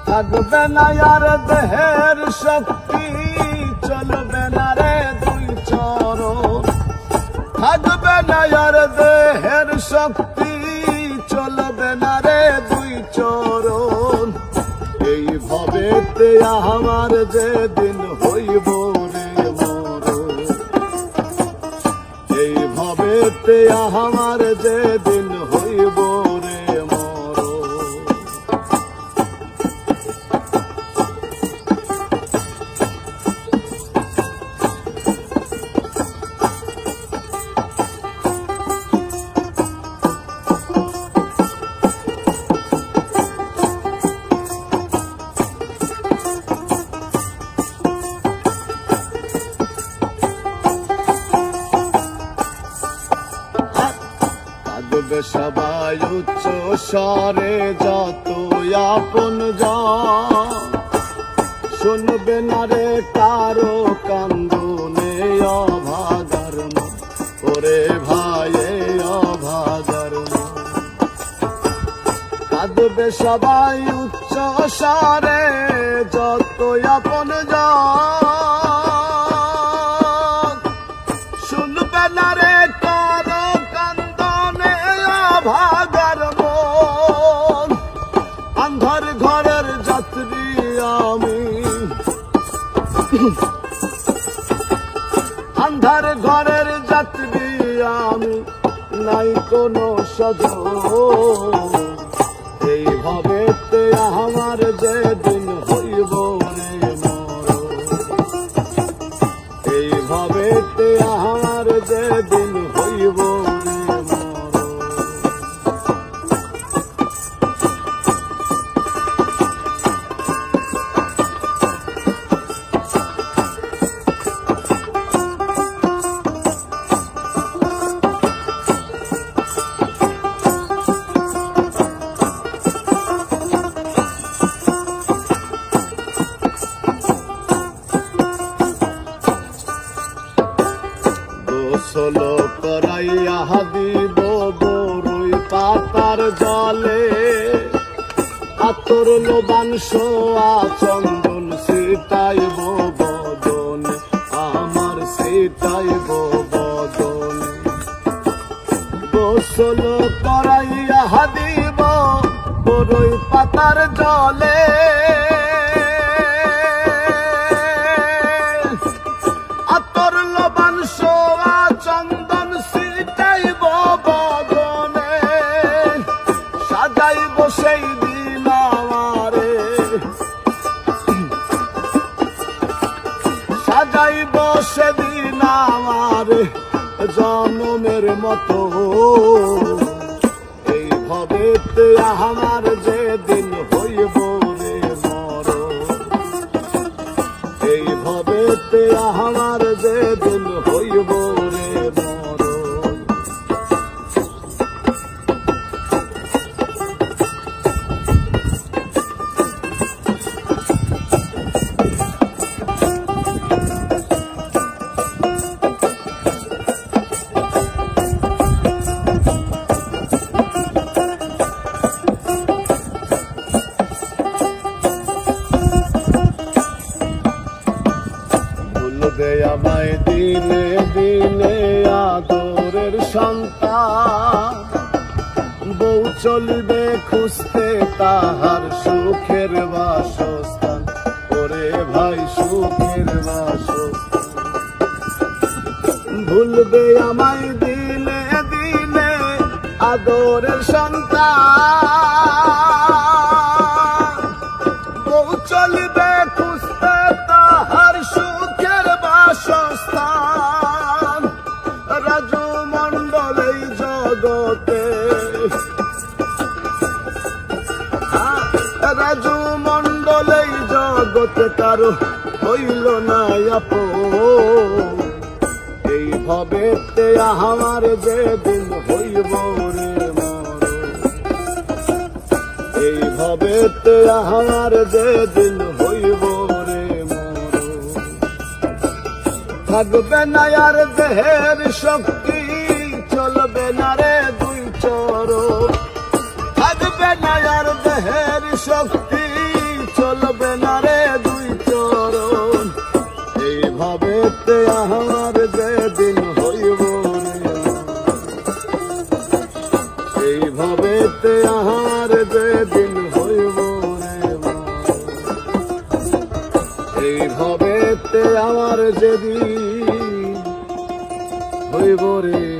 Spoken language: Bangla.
থাকবে না আর দেহের শক্তি, চলবে না রে দুই চরণ। থাকবে না আর দেহের শক্তি, চলবে না রে দুই চরণ। এই ভবেতে আমার যেদিন হইব রে মরণ, এই ভবেতে আমার যেদিন হইব রে মরণ। কাঁদবে সবাই উচ্চ স্বরে যত আপন জন, শুনবে না রে কারো কান্দনে অভাগার মন, ওরে ভাই অভাগার মন। কাঁদবে সবাই উচ্চ স্বরে যত আপন জন, শুনবে না রে কারো কান্দনে অভাগার মন। আন্ধার ঘরের যাত্রী আমি, আন্ধার ঘরের যাত্রী আমি, নাই কোনো সজন। এই ভবেতে আমার যেদিন হইব রে মরণ, এই ভবেতে আমার যেদিন হইব রে মরণ। গোসল করাইয়া দিব বরই পাতার জলে, আতর লোবান সোয়া চন্দন ছিটাইব বদনে, আমার ছিটাইব বদনে। গোসল করাইয়া দিব বরই পাতার জলে, আতর লোবান সোয়া চন্দন ছিটাইব বদনে। সাজাইব সেই দিন আমারে, সাজাইব সেদিন আমারে জনমের মতো। এই ভবেতে আমার যেদিন হইব রে মরণ, এই ভবেতে আমার যেদিন হইব রে মরণ। ভুলবে আমায় দিনে দিনে আদরের সন্তান, বউ চলবে খুঁজতে তাহার সুখের বাসস্থান, ওরে ভাই সুখের বাসস্থান। ভুলবে আমায় দিনে দিনে আদরের সন্তান, বউ চলবে খুঁজতে তাহার সুখের বাসস্থান। রাজু মণ্ডল এই জগতে, রাজু মণ্ডল এই জগতে কারো হইল না আপন। এই ভবেতে আমার যেদিন হইব রে মরণ, এই ভবেতে আমার যেদিন হইব রে মরণ। থাকবে না আর দেহের শক্তি, চলবে না রে দুই চরণ। থাকবে না আর দেহের শক্তি, আমার যেদিন হইব রে এইভাবেতে আমার যেদিন হইব রে এইভাবেতে আমার যেদিন হইব রে।